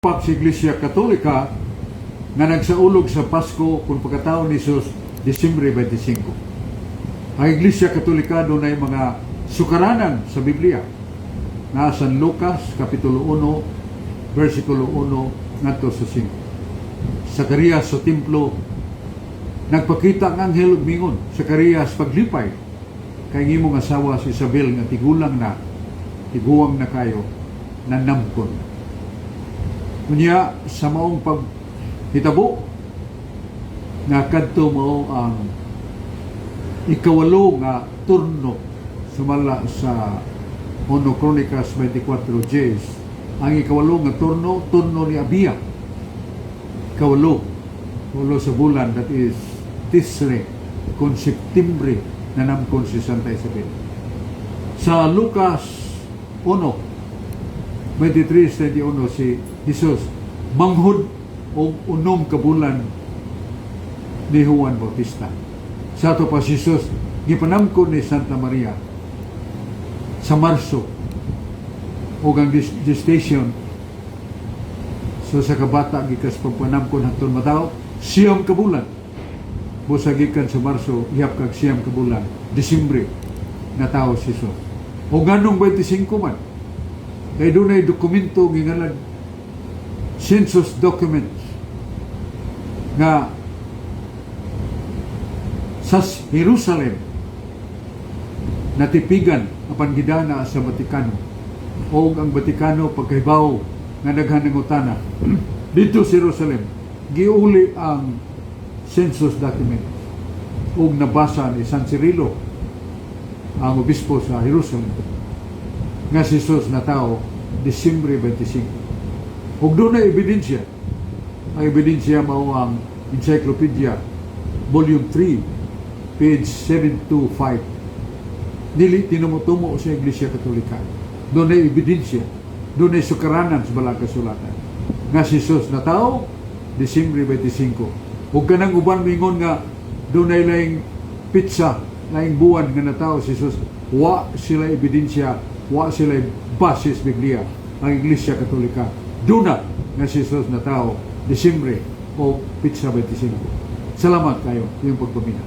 Pat sa Iglesia Katolika nga nagsaulog sa Pasko kung pagkataon ni Jesus Disyembre 25. Ang Iglesia Katolika doon ay mga sukaranan sa Biblia. Nasa Lucas, Kapitulo 1, versikulo 1, ngadto sa 5. Zacarias sa templo, nagpakita ang anghel ug mingon. Zacarias paglipay, kay imong asawa si Isabel nga tigulang na, tiguwang na kayo, nanamkon. Kunya sa maong paghitabo nga kadto mao ang ikawalo nga turno sumala sa 1 Chronicles 24:10. Ang ikawalo nga turno ni Abia. Ikawalo sa bulan, that is Tisre kung Septembre na namkon si Santa Isabel. Sa Lucas 1:23-31 si Jesus manghud og unom ka bulan ni Juan Bautista. Sa ato pa si Jesus gipanamkon ni Santa Maria sa Marso og ang gestation so sa kabata gikas pagpanamkon hangtod mataw siyam ka bulan. Busa gikan sa Marso ihap kag siyam ka bulan Disyembre na tawo si Jesus. O ganong 25 man kay dunay dokumento gingalan census documents nga sa Jerusalem natipigan apan gidana sa Vatikano o ang Vatikano pagkahibaw nga naghanangutana dito sa Jerusalem giuli ang census document ug nabasa ni San Cirilo ang obispo sa Jerusalem nga si Jesus na tao Disyembre 25. Ug doon na ebidensya. Ang ebidensya mao ang Encyclopedia Volume 3 page 725. Dili tinumutumo sa Iglesia Katolika. Doon na ebidensya. Doon na sukaranan sa balang kasulatan. Nga si Jesus na tao Disyembre 25. Ug kanang uban mingon nga doon na laing pizza, laing buwan nga natao si Jesus. Wa sila ebidensya, wa sila basis Biblia ang Iglesia Katolika. Duna nga si Jesus na tao Disyembre o Pizza 25. Salamat kayo yung pagpamina.